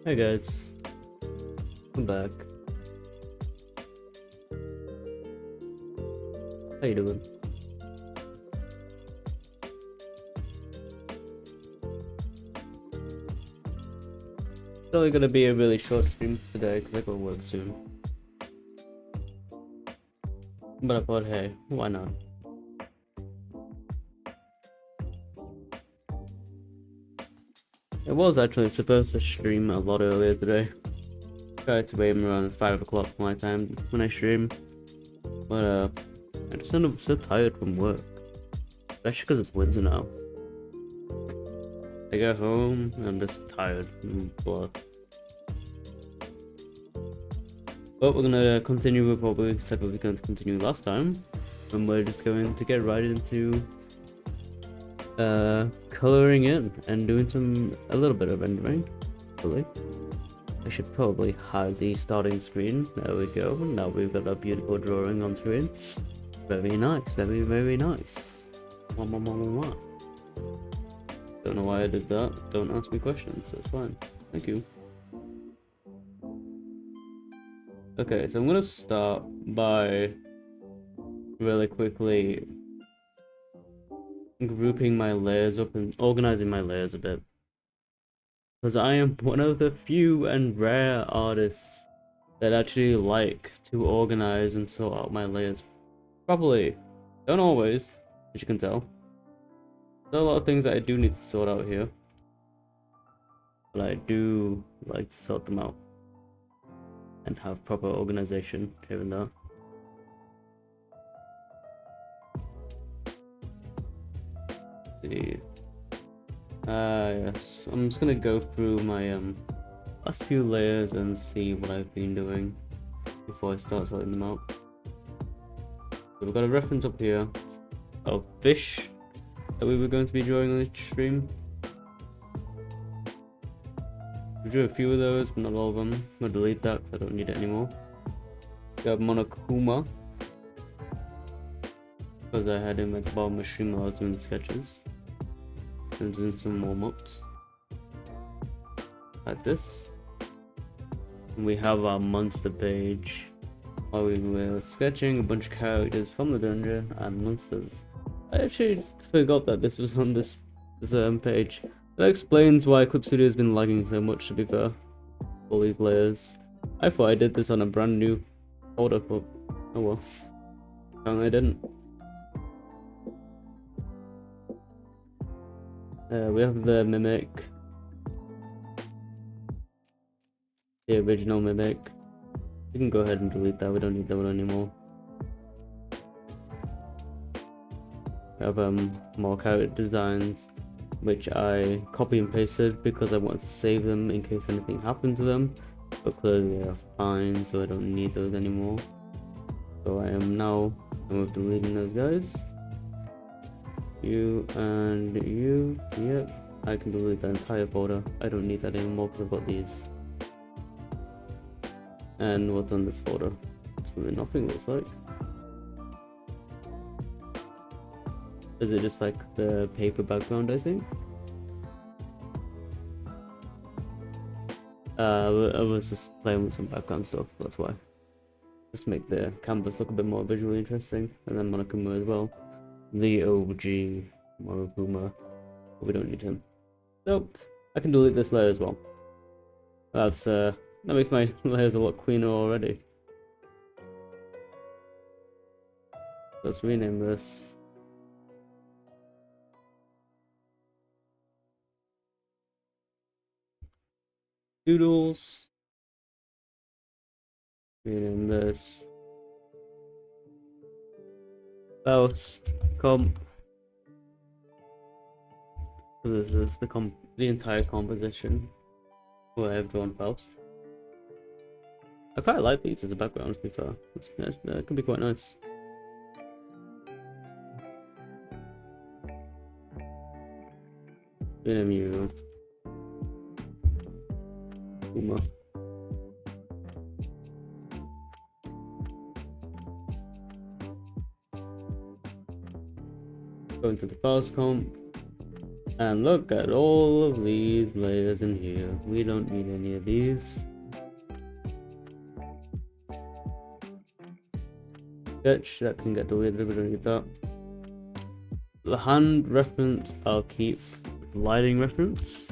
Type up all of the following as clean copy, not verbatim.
Hey guys, I'm back. How you doing? It's only gonna be a really short stream today because I gotta work soon. But I thought, hey, why not? I was actually supposed to stream a lot earlier today. Tried to aim around 5 o'clock my time when I stream. But I just ended up so tired from work. Especially because it's winter now. I get home and I'm just tired and blah. But we're gonna continue with what we said we were going to continue last time. And we're just going to get right into coloring in and doing a little bit of rendering. Hopefully. I should probably hide the starting screen. There we go. Now we've got a beautiful drawing on screen. Very nice, very, very nice. Mwah. Don't know why I did that. Don't ask me questions. That's fine. Thank you. Okay, so I'm gonna start by really quickly grouping my layers up and organizing my layers a bit. Because I am one of the few and rare artists that actually like to organize and sort out my layers properly. Don't always, as you can tell. There are a lot of things that I do need to sort out here. But I do like to sort them out. And have proper organization here and there. See. Yes. I'm just gonna go through my last few layers and see what I've been doing before I start sorting them out. So we've got a reference up here of fish that we were going to be drawing on this stream. We drew a few of those, but not all of them. I'm gonna delete that because I don't need it anymore. We have Monokuma, because I had him at the bottom of the stream while I was doing the sketches. And doing some warm-ups. Like this. And we have our monster page, while we were sketching a bunch of characters from the dungeon and monsters. I actually forgot that this was on this page. That explains why Clip Studio has been lagging so much, to be fair. All these layers. I thought I did this on a brand new folder, but oh well. Apparently I didn't. We have the Mimic. The original Mimic. We can go ahead and delete that, we don't need that one anymore. We have more character designs, which I copy and pasted because I want to save them in case anything happened to them. But clearly they are fine, so I don't need those anymore. So I am now deleting those guys. You and you, yep. I can delete that entire folder. I don't need that anymore because I've got these. And what's on this folder? Absolutely nothing, looks like. Is it just like the paper background, I think? I was just playing with some background stuff, that's why. Just to make the canvas look a bit more visually interesting. And then Monokuma as well. The OG Monokuma. We don't need him. Nope. I can delete this layer as well. That's that makes my layers a lot cleaner already. Let's rename this. Doodles. Rename this. Faust. Comp. This is the entire composition where I've drawn Faust. I quite like these as a background, to be fair. That could be quite nice. Rename you Uma. Go into the Faust comp. And look at all of these layers in here. We don't need any of these. Sketch, that can get deleted, we don't need that. The hand reference I'll keep. Lighting reference.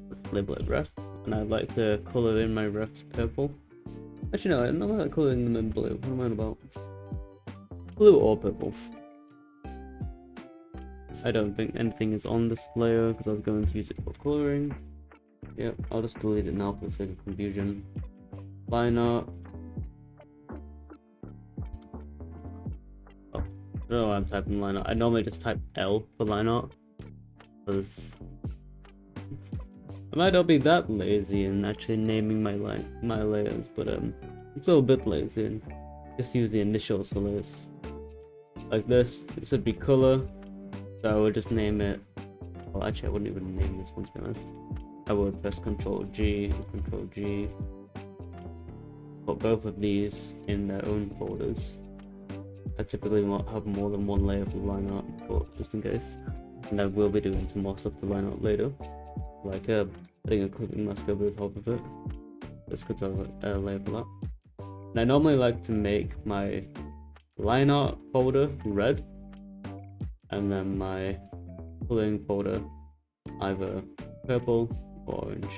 Let's label it ref. And I'd like to color in my refs purple. Actually no, I'm not like coloring them in blue. What am I on about? Blue or purple. I don't think anything is on this layer because I was going to use it for coloring. Yep, I'll just delete it now for the sake of confusion. Line art. Oh, I don't know why I'm typing line art. I normally just type L for line art. Because I might not be that lazy in actually naming my layers, but I'm still a bit lazy and just use the initials for this. Like this would be color. So I would just name it. Well, actually, I wouldn't even name this one to be honest. I would press Control G and Control G. Put both of these in their own folders. I typically have more than one layer for line art, but just in case. And I will be doing some more stuff to line art later, like putting a clipping mask over the top of it. Just good to have a layer for that. And I normally like to make my line art folder red. And then my coloring folder either purple or orange.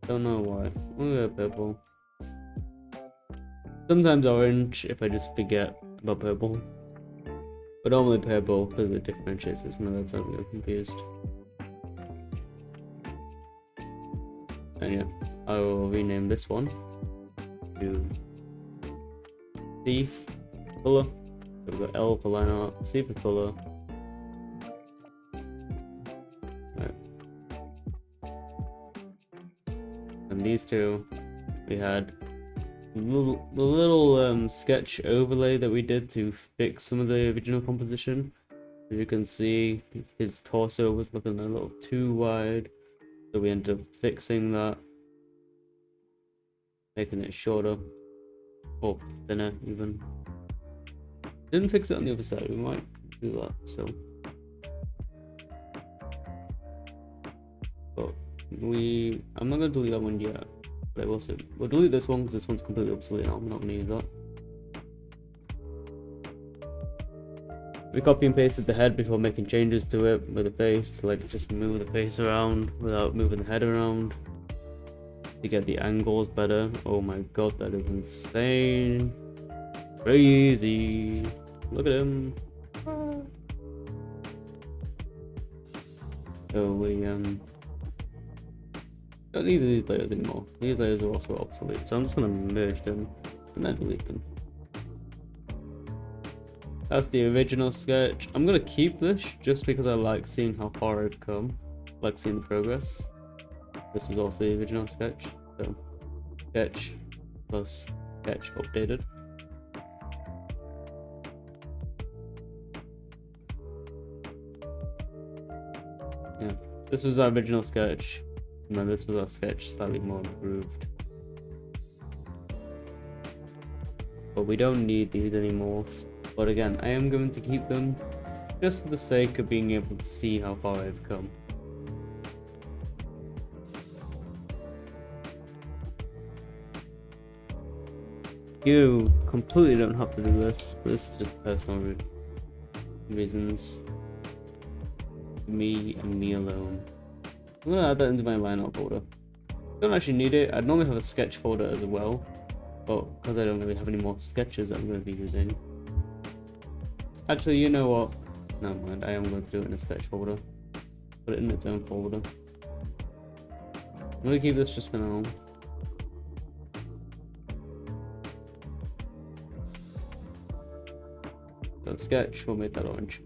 Don't know why. I'm gonna go purple. Sometimes orange if I just forget about purple. But normally purple because it differentiates it. Some of the time I get confused. And yeah, I will rename this one to C color. We've got L for line art, C for color. Right. And these two, we had the little sketch overlay that we did to fix some of the original composition. As you can see, his torso was looking a little too wide, so we ended up fixing that, making it shorter, or thinner even. Didn't fix it on the other side, we might do that, so. But I'm not gonna delete that one yet, but I will soon. We'll delete this one because this one's completely obsolete now, I'm not gonna use that. We copy and pasted the head before making changes to it with the face, to like just move the face around without moving the head around. To get the angles better. Oh my god, that is insane. Crazy. Look at him. So we don't need these layers anymore. These layers are also obsolete, so I'm just gonna merge them and then delete them. That's the original sketch. I'm gonna keep this just because I like seeing how far I've come. I like seeing the progress. This was also the original sketch. So sketch plus sketch updated. Yeah, this was our original sketch, and then this was our sketch slightly more improved. But we don't need these anymore. But again, I am going to keep them just for the sake of being able to see how far I've come. You completely don't have to do this, but this is just personal reasons. Me and me alone. I'm gonna add that into my line art folder. Don't actually need it. I'd normally have a sketch folder as well, but because I don't really have any more sketches I'm going to be using. Actually, you know what? Never mind, I am going to do it in a sketch folder. Put it in its own folder. I'm going to keep this just for now. So sketch, we'll make that orange.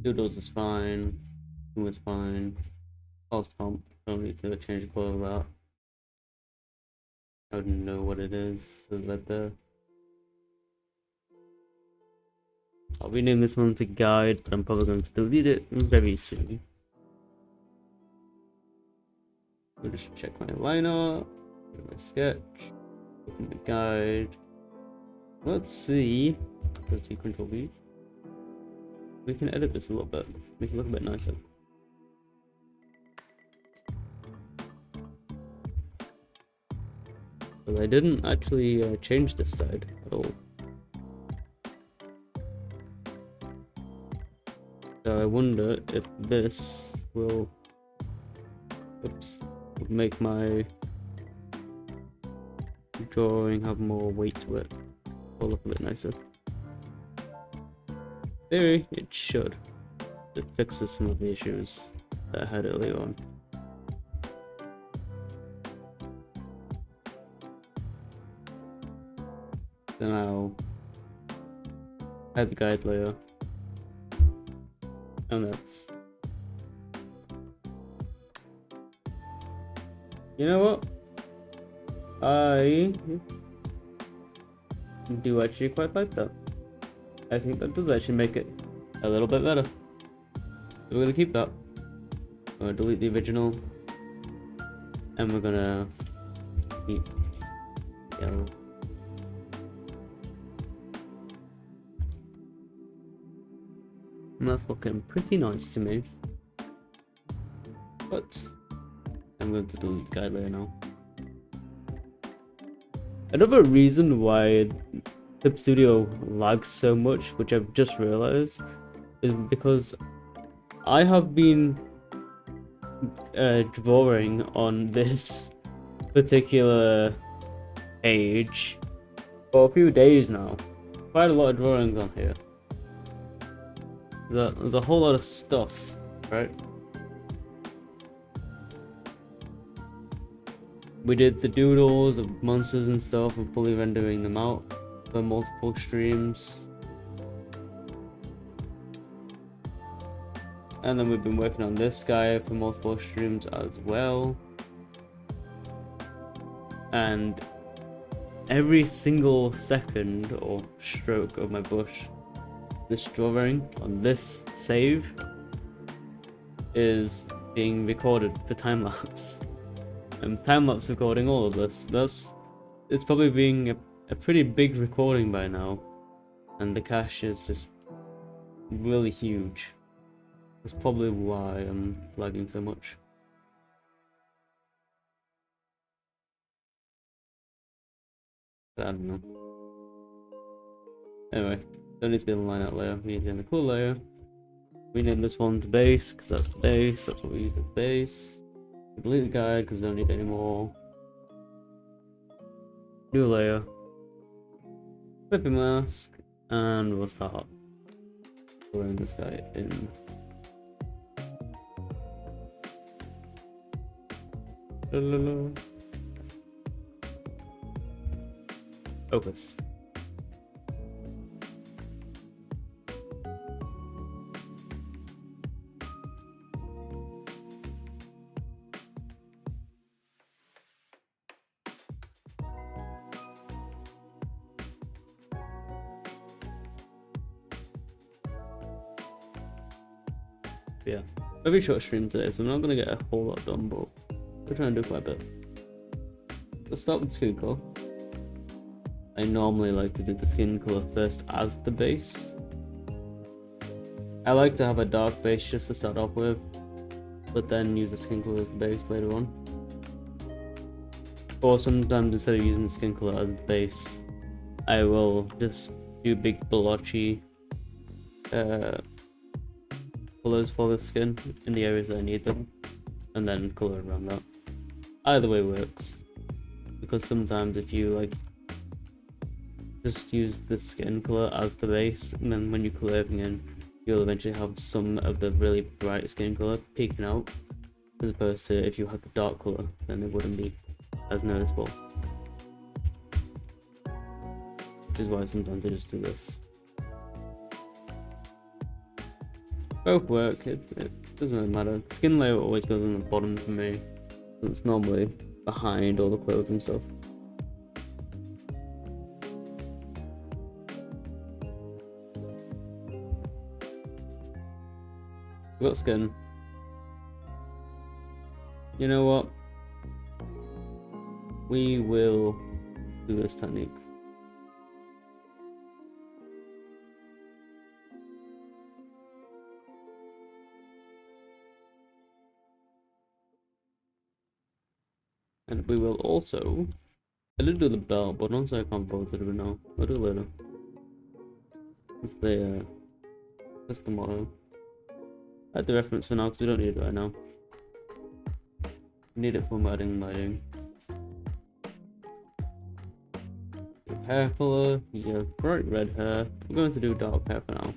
Doodles is fine. Who is fine. False comp, don't need to change the color of that. I don't know what it is, so that there. I'll rename this one to guide, but I'm probably going to delete it very soon. I'll just check my line art, my sketch, open the guide. Let's see. Let's see Control V. We can edit this a little bit, make it look a bit nicer. But I didn't actually change this side at all. So I wonder if this will, make my drawing have more weight to it, or look a bit nicer. In theory, it should. It fixes some of the issues that I had earlier on. Then I'll add the guide layer, and that's. You know what? I do actually quite like that. I think that does actually make it a little bit better. So we're gonna keep that. We're gonna delete the original, and we're gonna keep yellow. And that's looking pretty nice to me. But I'm going to delete the guide layer now. Another reason why Clip Studio lags so much, which I've just realized, is because I have been drawing on this particular page for a few days now. Quite a lot of drawings on here. There's a whole lot of stuff, right? We did the doodles of monsters and stuff and fully rendering them out for multiple streams. And then we've been working on this guy for multiple streams as well. And every single second or stroke of my brush, this drawing on this save is being recorded for time-lapse. And time-lapse recording all of this. It's probably being a pretty big recording by now. And the cache is just really huge. That's probably why I'm lagging so much. I don't know. Anyway, don't need to be in the line out layer, we need to be in the cool layer. We name this one to base, because that's the base, that's what we use as base. Delete the guide, because we don't need any more. New layer. Flipping mask, and we'll start throwing this guy in. Focus. Yeah, very short stream today, so I'm not gonna get a whole lot done, but we're trying to do quite a bit. Let's start with skin color. I normally like to do the skin color first as the base. I like to have a dark base just to start off with, but then use the skin color as the base later on. Or sometimes instead of using the skin color as the base, I will just do big blotchy colors for the skin in the areas that I need them, and then color around that. Either way works, because sometimes if you like just use the skin color as the base, and then when you color everything in, you'll eventually have some of the really bright skin color peeking out, as opposed to if you had the dark color, then it wouldn't be as noticeable. Which is why sometimes I just do this. Both work, it doesn't really matter. The skin layer always goes on the bottom for me. It's normally behind all the clothes and stuff. We've got skin. You know what? We will do this technique. And we will also... I did do the belt, but also I can't bother to do it now. I'll do it later. That's the motto. I had the reference for now because we don't need it right now. We need it for adding lighting. Your hair color, you have bright red hair. We're going to do dark hair for now.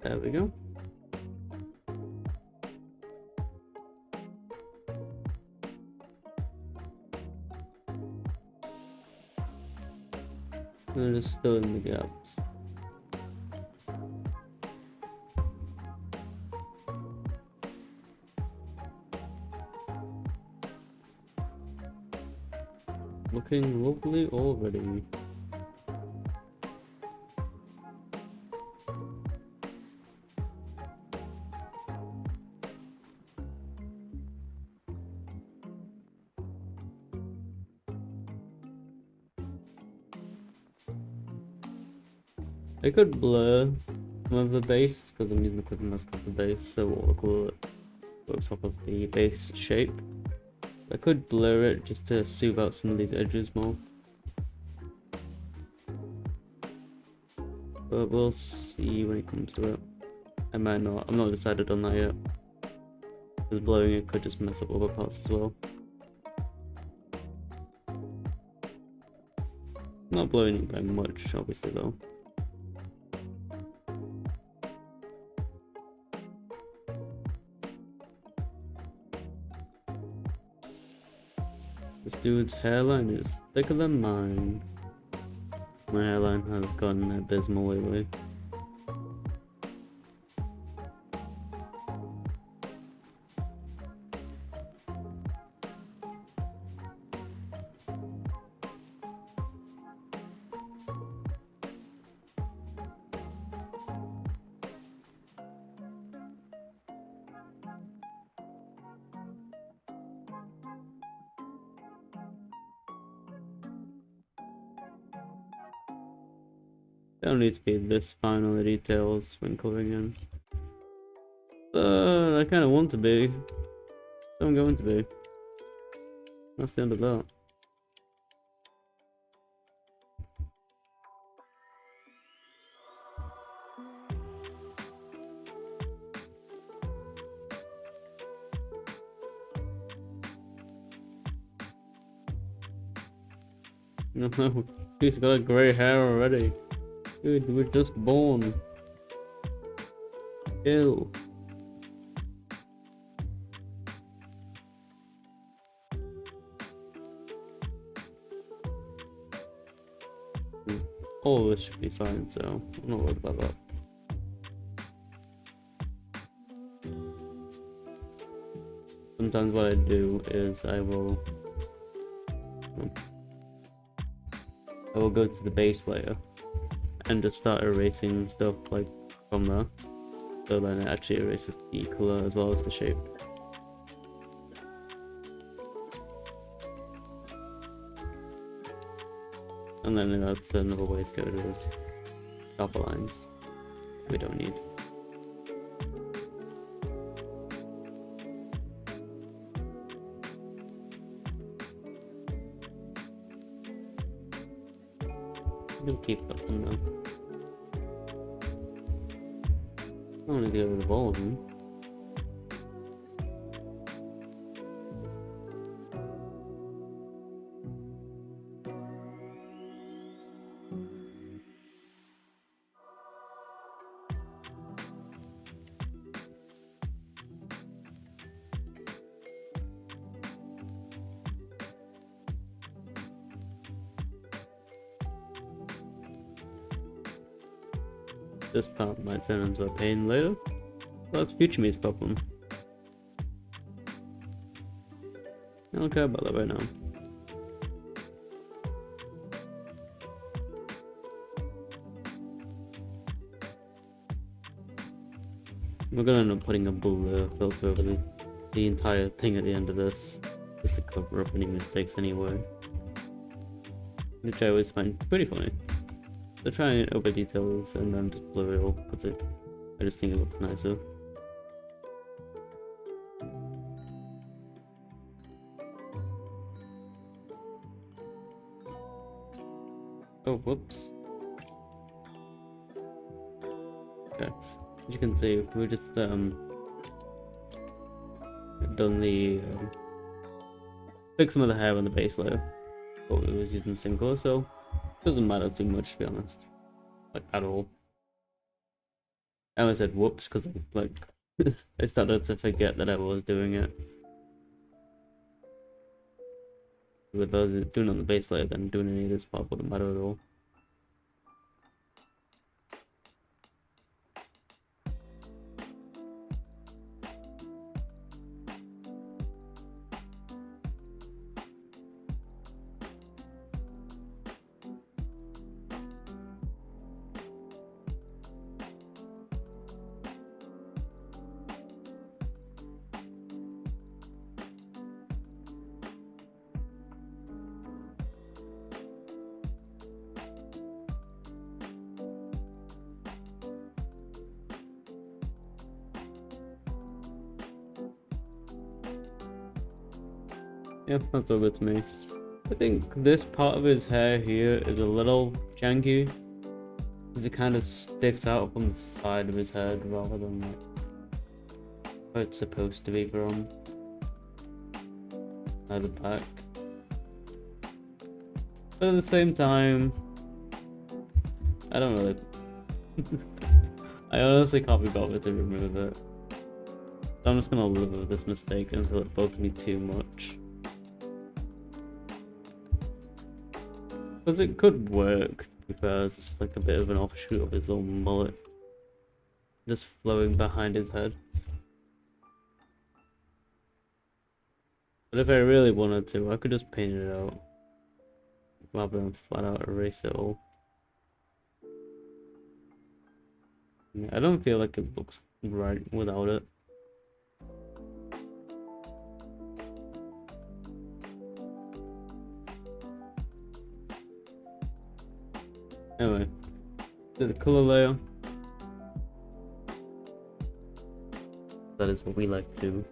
There we go. And just fill in the gaps. Looking lovely already. I could blur some of the base because I'm using the clipping mask of the base, so what works off of the base shape. I could blur it just to smooth out some of these edges more. But we'll see when it comes to it. I might not. I'm not decided on that yet. Because blurring it could just mess up other parts as well. Not blurring it by much, obviously though. This dude's hairline is thicker than mine. My hairline has gotten abysmal lately. They don't need to be this fine on the details when coloring in. But I kind of want to be. So I'm going to be. That's the end of that. No, he's got grey hair already. Dude, we're just born. Ew. All this should be fine, so I'm not worried about that. Sometimes what I do is I will go to the base layer and just start erasing stuff like from there, so then it actually erases the color as well as the shape. And then that's another way to get rid of those sharper lines we don't need. I'm gonna keep that one though. I want to get rid of all of them. This part might turn into a pain later. That's future me's problem. I don't care about that right now. We're gonna end up putting a blur filter over the entire thing at the end of this, just to cover up any mistakes anyway. Which I always find pretty funny. So try and over details and then just blur it all, because I just think it looks nicer. Oh, whoops. Okay, as you can see, we just done the fix some of the hair on the base layer, but we was using the same color, so it doesn't matter too much, to be honest, like at all. I only said whoops because like I started to forget that I was doing it. If I was doing it on the base layer, then doing any of this part wouldn't matter at all. Yeah, that's all good to me. I think this part of his hair here is a little janky, because it kind of sticks out from the side of his head rather than like where it's supposed to be from, at the back. But at the same time, I don't really. I honestly can't be bothered to remove it. So I'm just gonna live with this mistake until it bugs me too much. Because it could work, to be fair, it's just like a bit of an offshoot of his little mullet. Just flowing behind his head. But if I really wanted to, I could just paint it out. Rather than flat out erase it all. Yeah, I don't feel like it looks right without it. Anyway, to the color layer. That is what we like to do.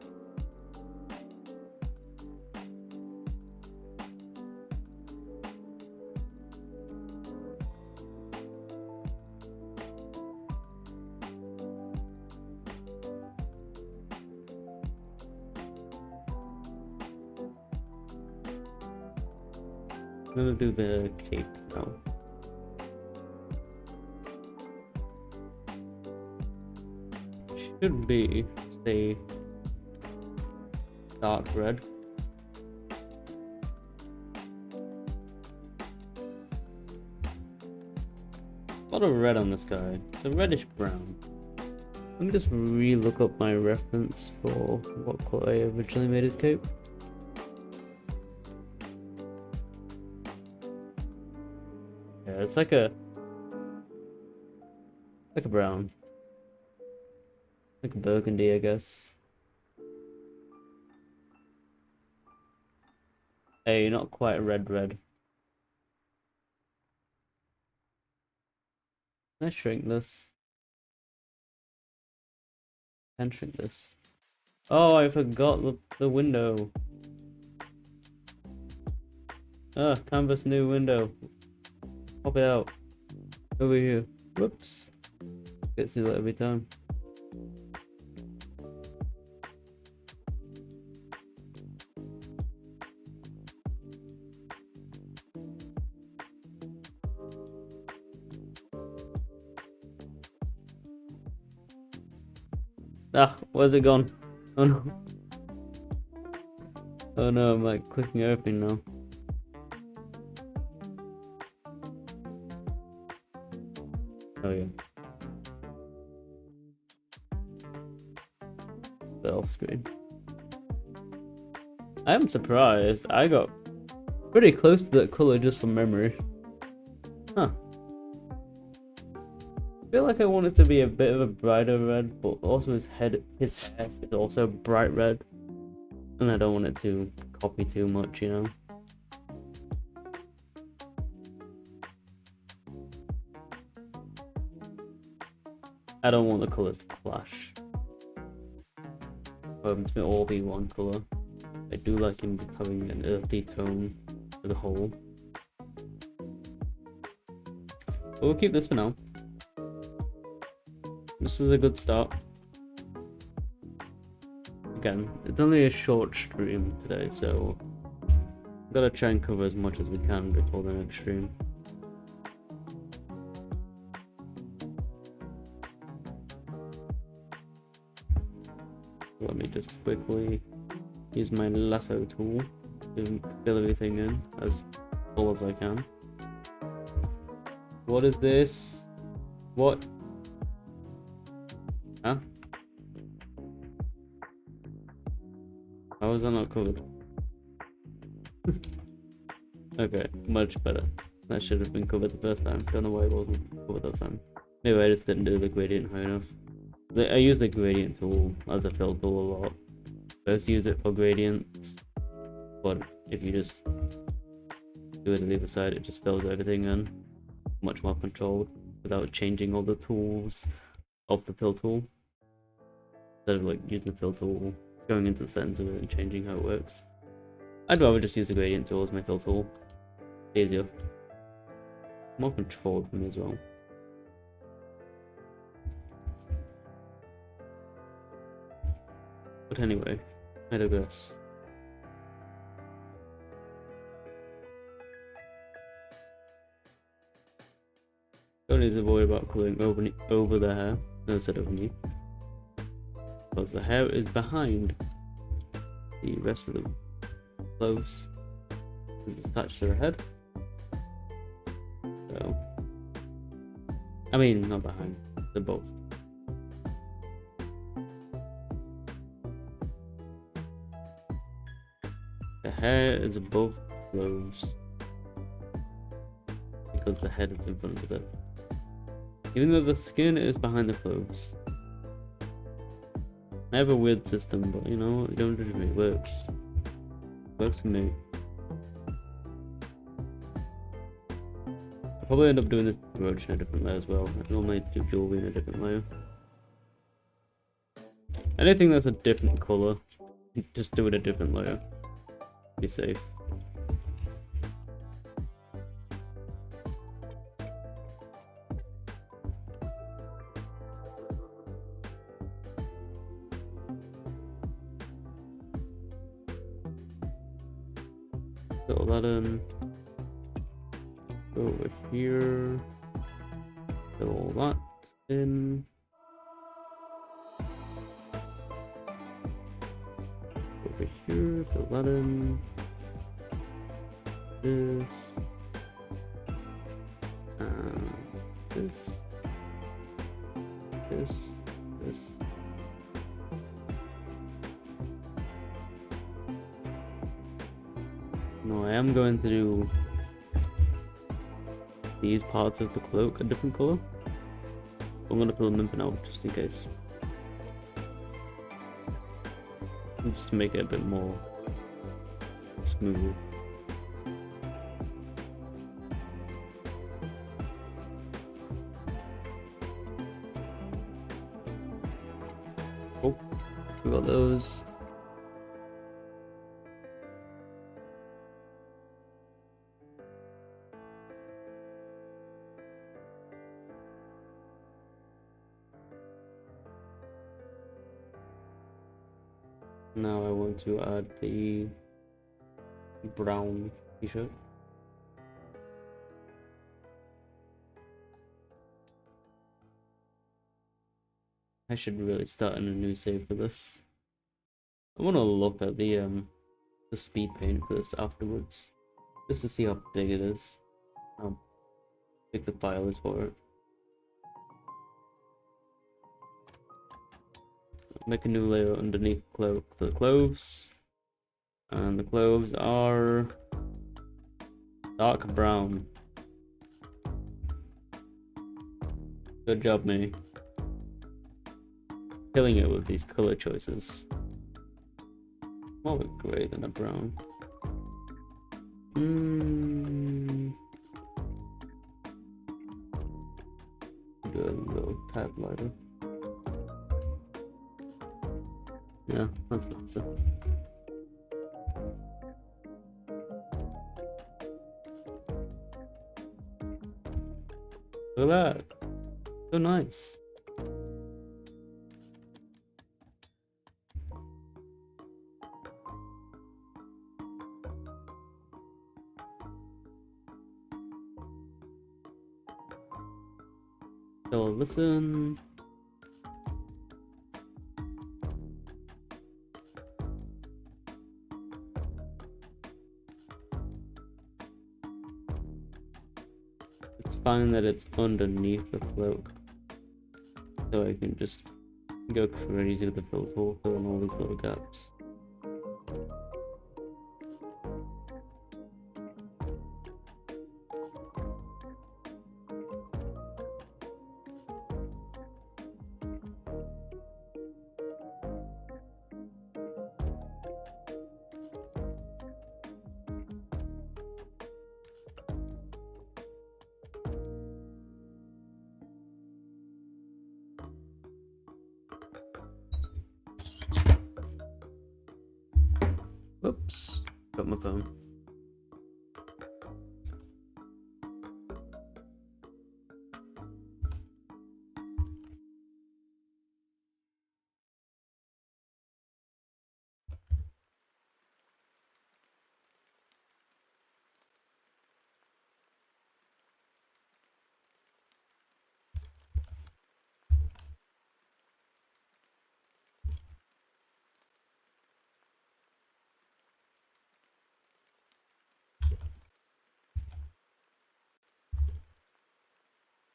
I'm gonna do the cape now. Should be, say, dark red. A lot of red on this guy. It's a reddish brown. Let me just re-look up my reference for what color I originally made his cape. Yeah, it's like a brown. Like a burgundy, I guess. Hey, not quite a red. Can I shrink this? Can shrink this. Oh, I forgot the window. Ah, canvas new window. Pop it out. Over here. Whoops. Gets do that every time. Ah, where's it gone? Oh no. Oh no, I'm like clicking everything now. Oh yeah. The off screen. I am surprised. I got pretty close to that color just from memory. Huh. feel like I want it to be a bit of a brighter red, but also his hair is also bright red. And I don't want it to copy too much, you know? I don't want the colours to clash. It's going to all be one colour. I do like him having an earthy tone for the whole. But we'll keep this for now. This is a good start. Again, it's only a short stream today, so I've got to try and cover as much as we can before the next stream. Let me just quickly use my lasso tool to fill everything in as full as I can. What is this? What? Huh? How is that not covered? Okay, much better. That should have been covered the first time. Don't know why it wasn't covered that time. Maybe I just didn't do the gradient high enough. I use the gradient tool as a fill tool a lot. I also use it for gradients, but if you just do it on the other side, it just fills everything in. Much more controlled without changing all the tools of the fill tool. Instead of like using the fill tool, going into the settings of it and changing how it works. I'd rather just use the gradient tool as my fill tool. Easier. More controlled for me as well. But anyway, I digress. Don't need to worry about coloring over the hair instead of me, because the hair is behind the rest of the clothes. It's attached to the head. So, I mean, not behind, they're both. The hair is above clothes because the head is in front of it. Even though the skin is behind the clothes. I have a weird system, but you know, don't judge me, it works. It works for me. I'll probably end up doing the brooch in a different layer as well. I normally do jewelry in a different layer. Anything that's a different colour, just do it a different layer. Be safe. Fill that in. Go over here. Fill all that in. Over here, fill that in. This. This. This. This. No, I am going to do these parts of the cloak a different color. I'm going to fill them in for now, just in case. And just to make it a bit more smooth. Oh, we got those. Now I want to add the brown t-shirt. I should really start in a new save for this. I want to look at the speed paint for this afterwards, just to see how big it is, how big the file is for it. Make a new layer underneath the clothes, and the clothes are dark brown. Good job, me. Killing it with these color choices. More of a gray than a brown. Do a little tad lighter. Yeah, that's better. Look at that. So nice. So listen. It's fine that it's underneath the float, so I can just go crazy with the fill tool, fill in all these little gaps. Whoops, got my phone.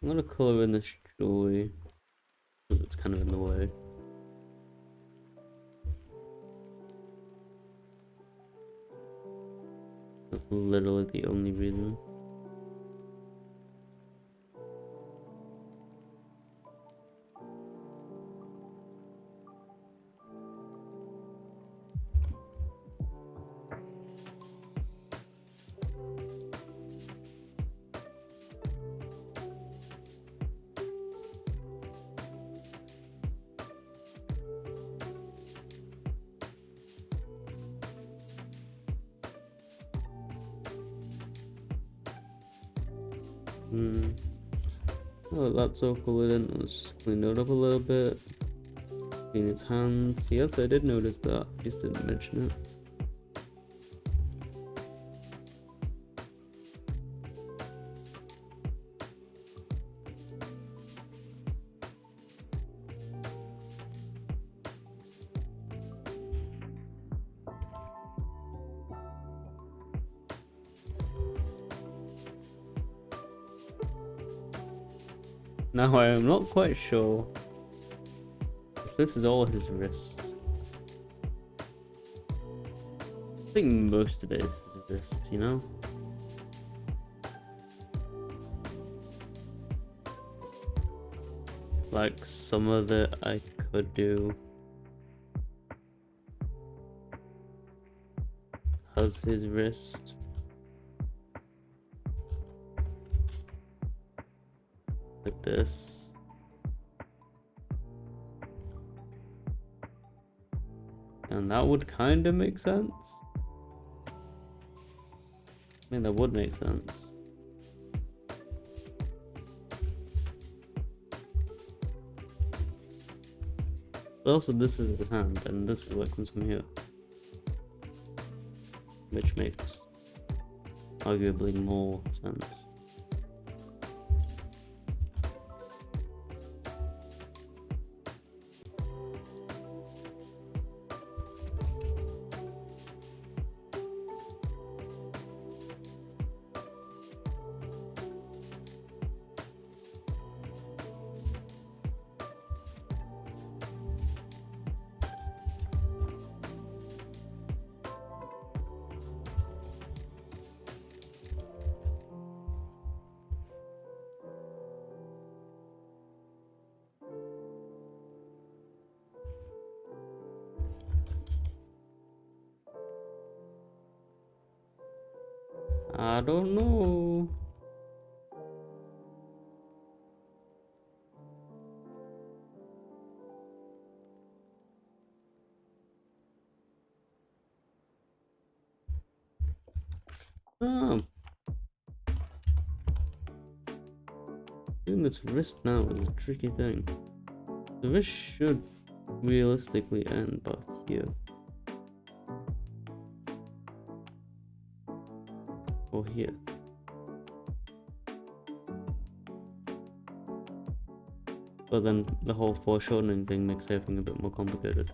I'm gonna color in this jewelry because it's kind of in the way. That's literally the only reason. Oh, that's all colored in. Let's just clean it up a little bit. Clean its hands. Yes, I did notice that. Just didn't mention it. Now I am not quite sure if this is all his wrist. I think most of it is his wrist, you know? Like some of it I could do as his wrist. Like this. And that would kind of make sense. I mean, that would make sense. But also this is his hand, and this is what comes from here. Which makes arguably more sense. I don't know. Oh, doing this wrist now is a tricky thing. The wrist should realistically end about here. Or here. But then the whole foreshortening thing makes everything a bit more complicated.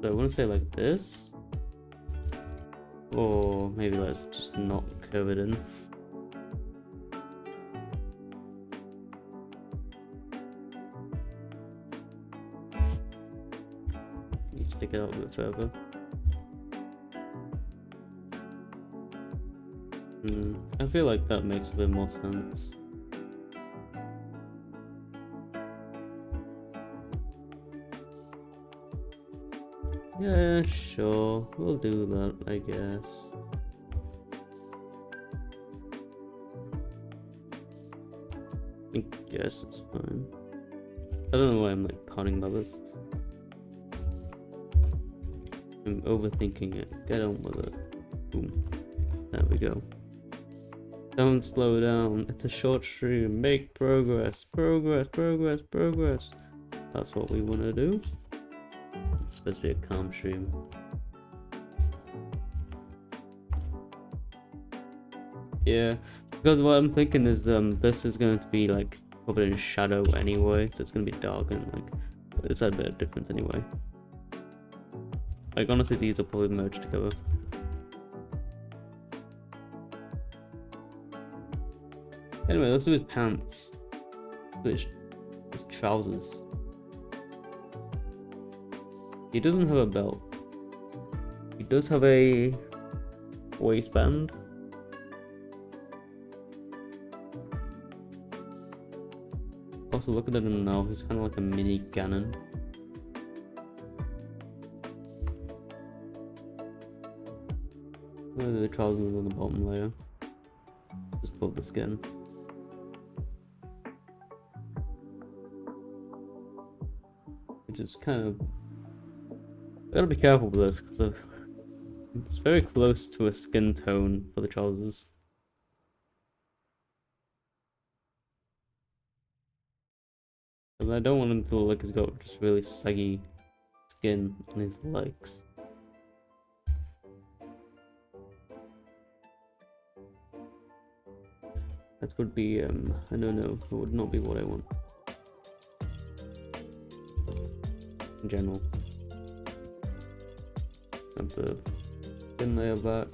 So I want to say like this. Or maybe let's just not curve it in. You stick it out a bit further. I feel like that makes a bit more sense. Yeah, sure. We'll do that, I guess. I guess it's fine. I don't know why I'm like pouting about this. I'm overthinking it. Get on with it. Boom. There we go. Don't slow down. It's a short stream. Make progress. Progress, progress, progress. That's what we want to do. It's supposed to be a calm stream. Yeah, because what I'm thinking is this is going to be like covered in shadow anyway, so it's going to be dark and like it's a bit of difference anyway. Like honestly, these will probably merge together. Anyway, let's do his pants. Which his trousers. He doesn't have a belt. He does have a waistband. Also, looking at him now, he's kind of like a mini Ganon. The trousers on the bottom layer. Just above the skin. Which is kind of... I gotta be careful with this because it's very close to a skin tone for the trousers. And I don't want him to look like he's got just really saggy skin on his legs. That would be, I don't know, it would not be what I want. In general. And the thin layer back.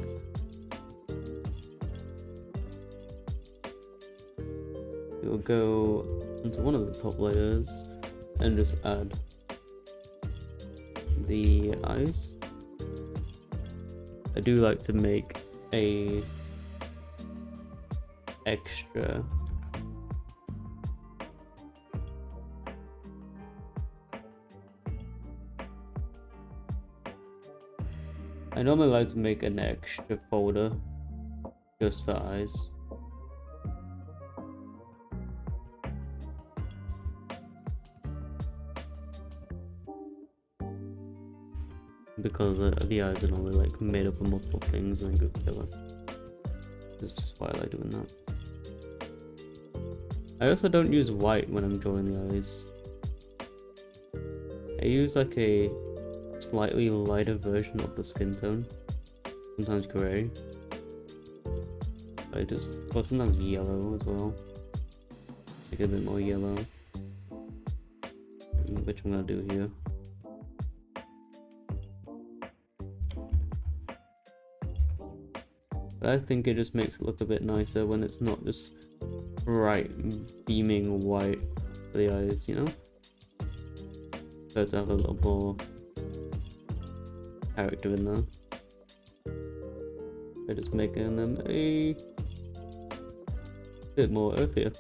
We'll go into one of the top layers and just add the eyes. I do like to make a extra I normally like to make an extra folder just for eyes. Because the eyes are normally like made up of multiple things and then go together. That's just why I like doing that. I also don't use white when I'm drawing the eyes. I use like a slightly lighter version of the skin tone. Sometimes grey. Or sometimes yellow as well. Like a bit more yellow. Which I'm gonna do here. But I think it just makes it look a bit nicer when it's not just bright beaming white for the eyes, you know? So to have a little more character in there. By just making them a bit more earthier.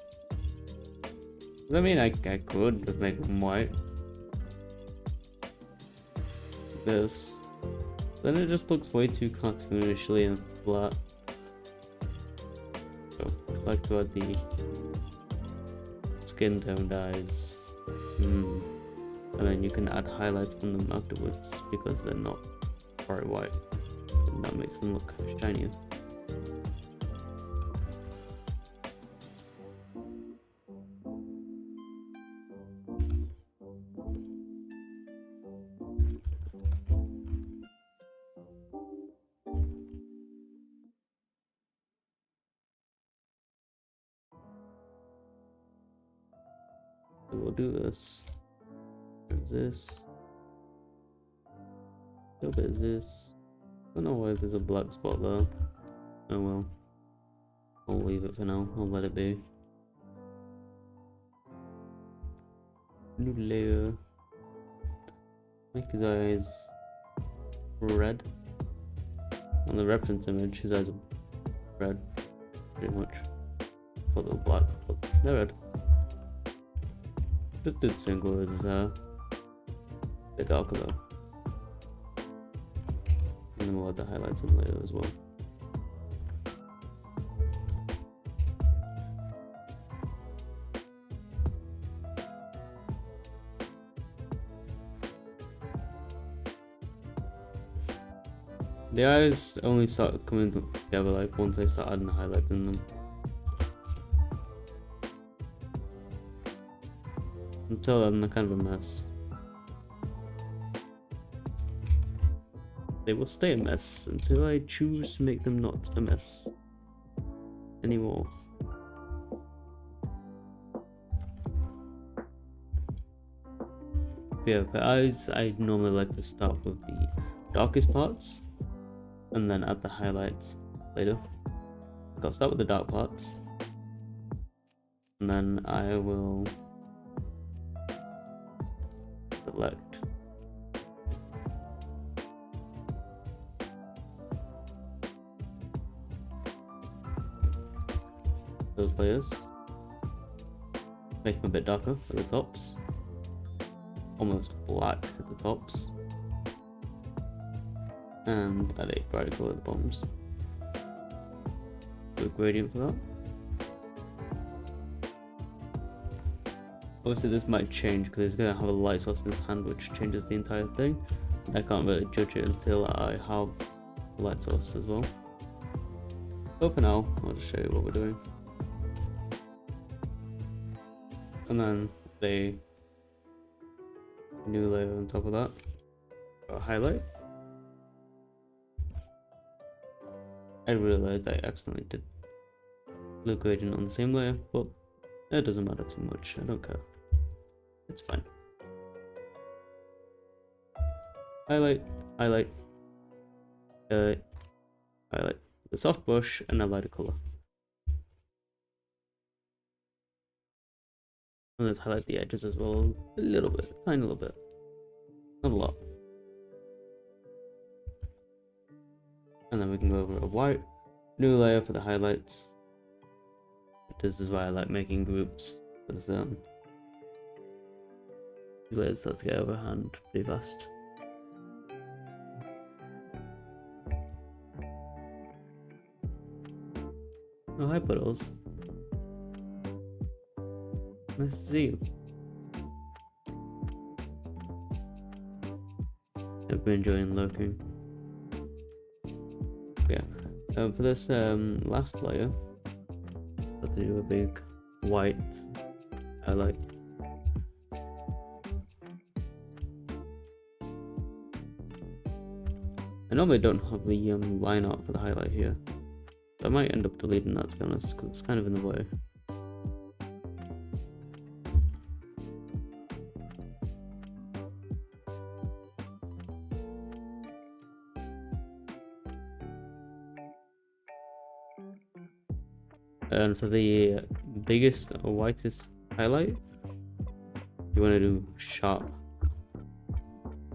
I mean, I could just make them white. This. Then it just looks way too cartoonishly and flat. So, I'd like to add the skin tone dyes. And then you can add highlights on them afterwards because they're not very white. And that makes them look shinier. So we'll do this. There's this. A little bit of this. I don't know why there's a black spot there. Oh well. I'll leave it for now. I'll let it be. New layer. Make his eyes red. On the reference image, his eyes are red. Pretty much. A little black, but they're red. Just do the same color as his hair. A bit darker though. And then we'll add the highlights in later as well. The eyes only start coming together like once I start adding the highlights in them. Until then, they're kind of a mess. They will stay a mess until I choose to make them not a mess anymore. Yeah, for eyes, I normally like to start with the darkest parts and then add the highlights later. I'll start with the dark parts and then I will select those layers, make them a bit darker at the tops, almost black at the tops, and add a brighter color at the bottoms. Do a gradient for that. Obviously this might change because he's going to have a light source in his hand which changes the entire thing. I can't really judge it until I have the light source as well. So for now, I'll just show you what we're doing. And then a new layer on top of that. Got a highlight. I realized I accidentally did blue gradient on the same layer, but it doesn't matter too much. I don't care. It's fine. Highlight, highlight, highlight. The soft brush and a lighter color. And let's highlight the edges as well, a little bit, a tiny little bit, not a lot. And then we can go over a white, new layer for the highlights. This is why I like making groups, because these layers start to get overhand pretty fast. Oh, hi Puddles. Nice to see you. I've been enjoying lurking. Yeah. For this last layer, I have to do a big white highlight. I normally don't have the line art for the highlight here. I might end up deleting that, to be honest, because it's kind of in the way. And for the biggest or whitest highlight, you want to do sharp,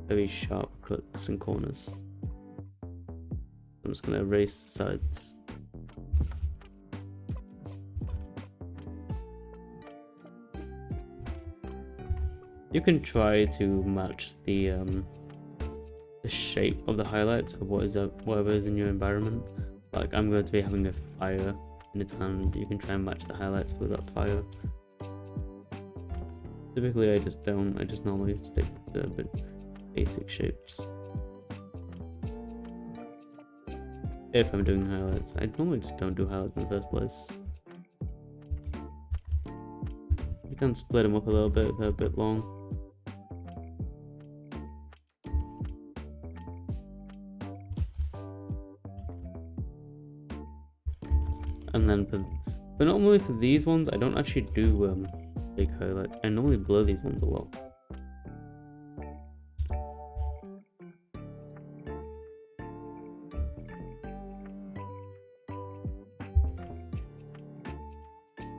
very sharp cuts and corners. I'm just going to erase the sides. You can try to match the shape of the highlights for whatever is in your environment. Like I'm going to be having a fire in its hand. You can try and match the highlights with that fire. Typically, I just don't. I just normally stick to the basic shapes. If I'm doing highlights, I normally just don't do highlights in the first place. You can split them up a little bit if they're a bit long. And then but normally for these ones, I don't actually do big highlights. I normally blur these ones a lot.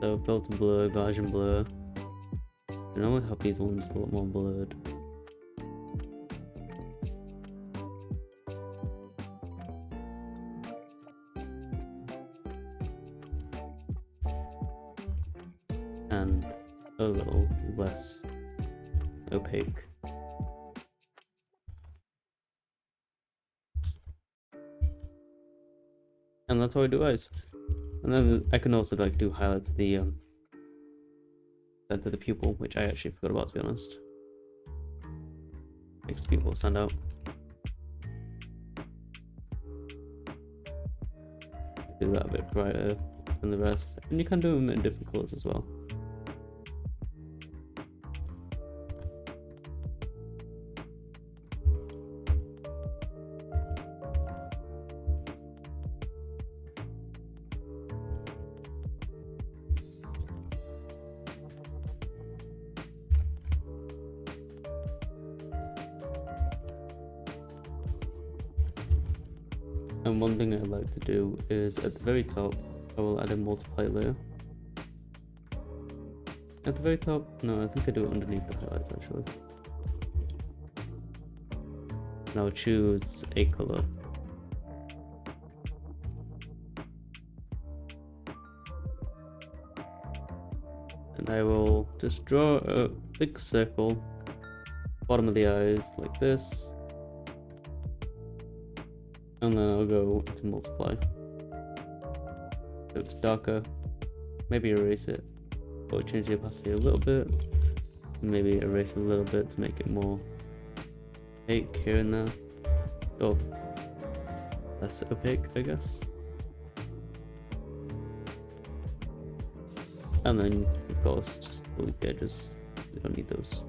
So filter blur, Gaussian blur. I normally have these ones a lot more blurred. And a little less opaque. And that's how I do eyes. And then I can also like do highlights of the center of the pupil, which I actually forgot about, to be honest. Makes the pupil stand out. Do that a bit brighter than the rest, and you can do them in different colors as well. And one thing I like to do is at the very top, I will add a multiply layer. At the very top, no, I think I do it underneath the highlights actually. And I'll choose a color. And I will just draw a big circle, bottom of the eyes like this. And then I'll go to multiply. So it's darker. Maybe erase it. Or change the opacity a little bit. Maybe erase it a little bit to make it more opaque here and there. Or less opaque, I guess. And then, of course, just delete the edges. We don't need those.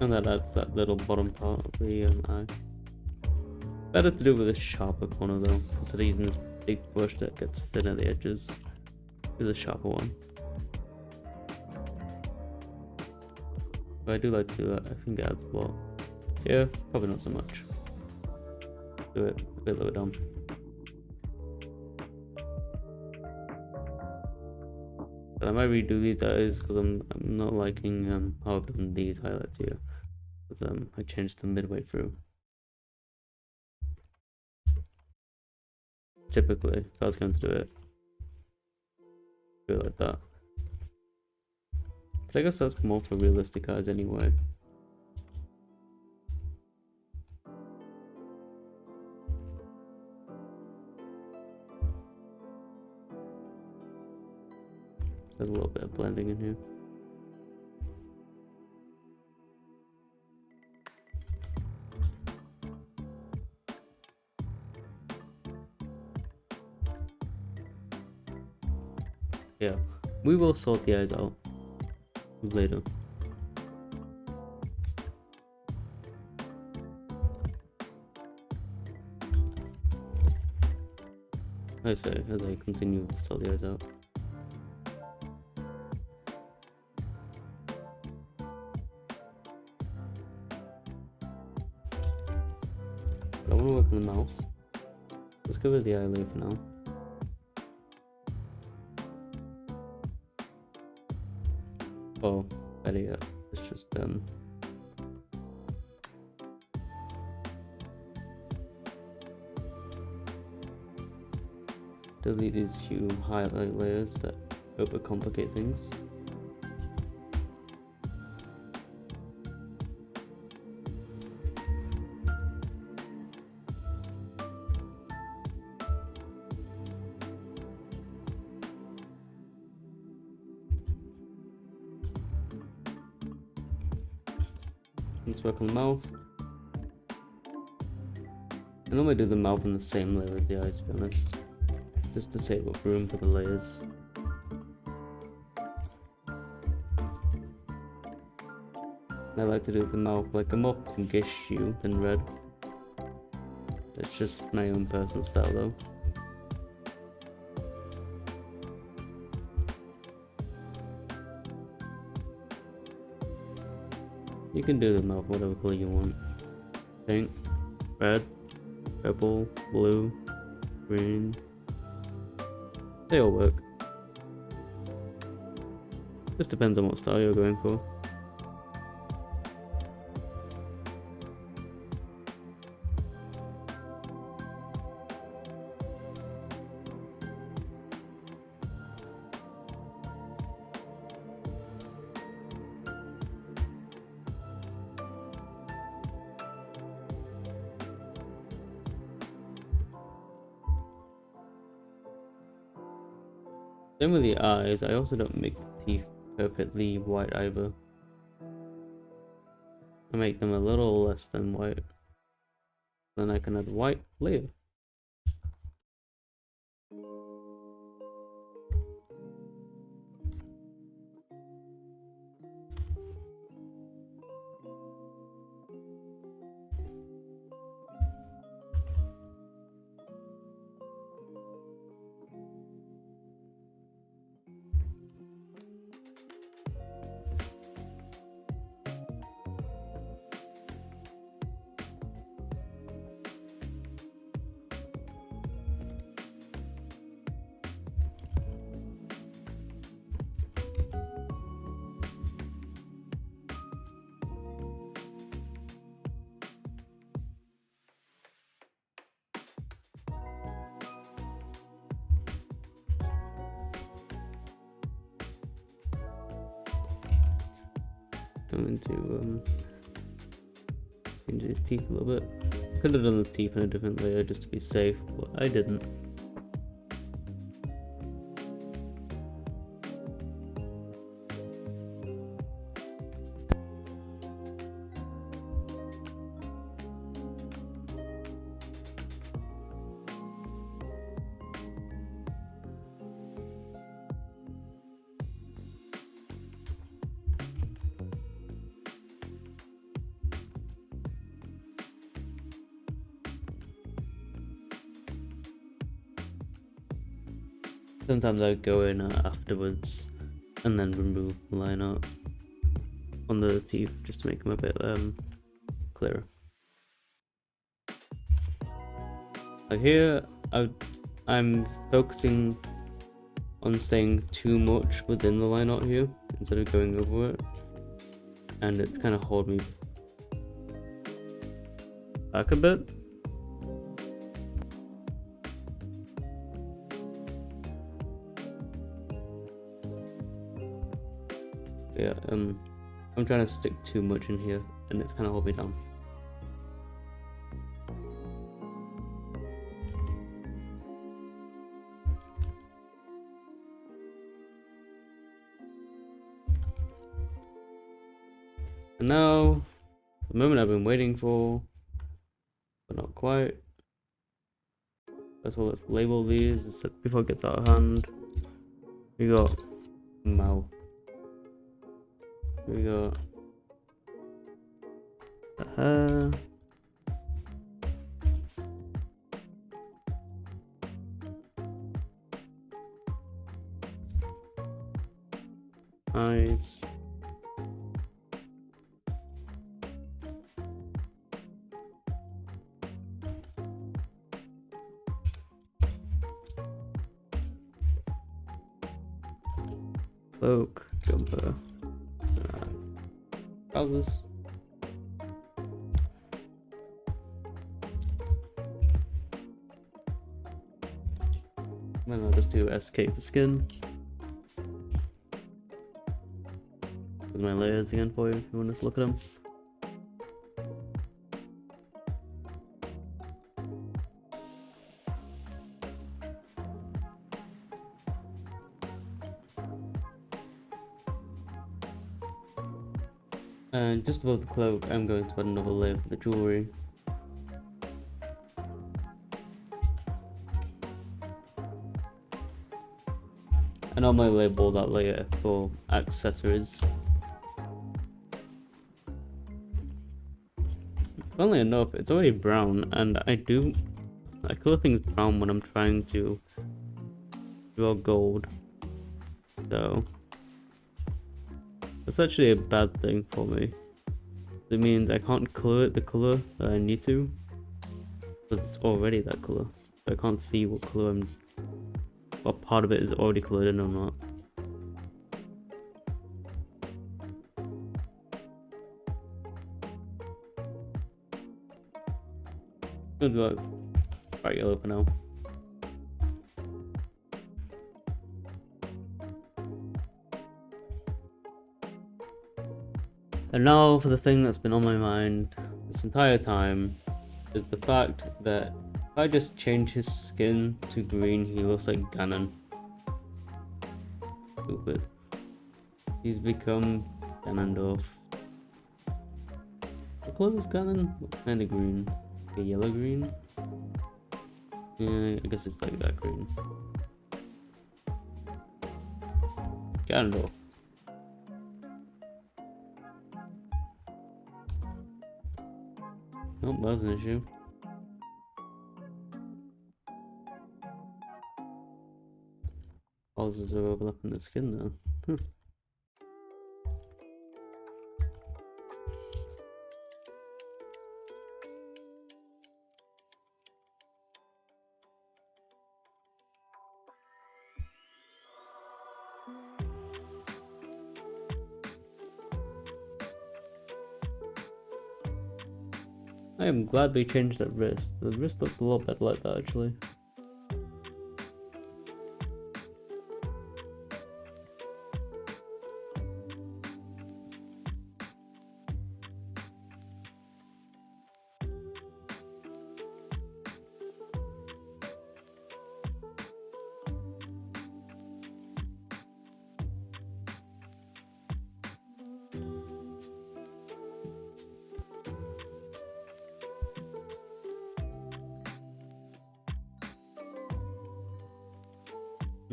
And that adds that little bottom part of the eye. Better to do with a sharper corner though, instead of using this big brush that gets thin at the edges. Use a sharper one. But I do like to do that, I think it adds a lot. Yeah, probably not so much. Do it a bit lower down. But I might redo these eyes because I'm not liking how I've done these highlights here. Because I changed them midway through. Typically, if I was going to do it like that. But I guess that's more for realistic eyes anyway. There's a little bit of blending in here. Yeah, we will sort the eyes out later. I say as I continue to sort the eyes out. But I want to work on the mouth. Let's go with the eyelid for now. Oh, better yet, it's just delete these few highlight layers that overcomplicate things. Let's work on the mouth. I normally do the mouth on the same layer as the eyes, to be honest, just to save up room for the layers. I like to do the mouth like a more pinkish hue than red. It's just my own personal style though. You can do the mouth whatever color you want. Pink, red, purple, blue, green. They all work. Just depends on what style you're going for. Same with the eyes, I also don't make the teeth perfectly white either. I make them a little less than white. Then I can add white layer. I'm going to change his teeth a little bit. Could have done the teeth in a different layer just to be safe, but I didn't. Sometimes I go in afterwards and then remove the line art on the teeth just to make them a bit clearer. Like here, I'm focusing on staying too much within the line art here instead of going over it, and it's kind of holding me back a bit. Yeah, I'm trying to stick too much in here, and it's kind of holding me down. And now, the moment I've been waiting for, but not quite. First of all, let's label these before it gets out of hand. We got mouth. We got the hair. Eyes. Cloak, jumper, trousers. Then I'll just do SK for skin. There's my layers again for you if you want to look at them. And just above the cloak, I'm going to add another layer for the jewellery. And on my label that layer for accessories. Funnily enough, it's already brown, and I color things brown when I'm trying to draw gold. So that's actually a bad thing for me. It means I can't color it the color that I need to, because it's already that color. So I can't see what color what part of it is already colored in or not. I'm gonna do like bright yellow for now. And now for the thing that's been on my mind this entire time, is the fact that if I just change his skin to green, he looks like Ganon. Stupid. He's become Ganondorf. What color is Ganon? What kind of green? A yellow green? Yeah, I guess it's like that green. Ganondorf. Oh, that was an issue. Houses are overlapping the skin though. I am glad they changed that wrist. The wrist looks a lot better like that actually.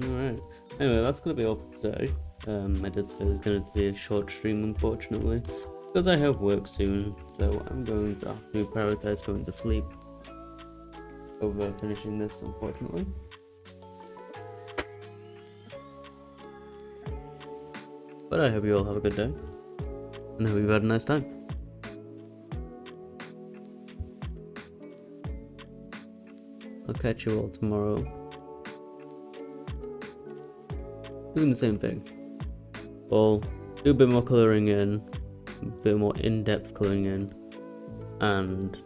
Alright. Anyway, that's gonna be all for today. I did say there's going to be a short stream, unfortunately, because I have work soon, so I'm going to have to prioritize going to sleep over finishing this, unfortunately. But I hope you all have a good day, and I hope you've had a nice time. I'll catch you all tomorrow, doing the same thing. Well, do a bit more colouring in, a bit more in-depth colouring in, and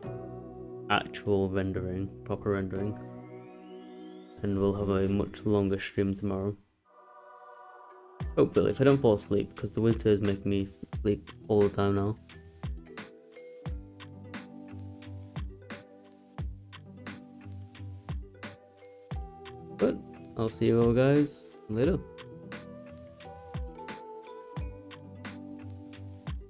actual rendering, proper rendering. And we'll have a much longer stream tomorrow. Hopefully, if I don't fall asleep, because the winter is making me sleep all the time now. But I'll see you all guys later.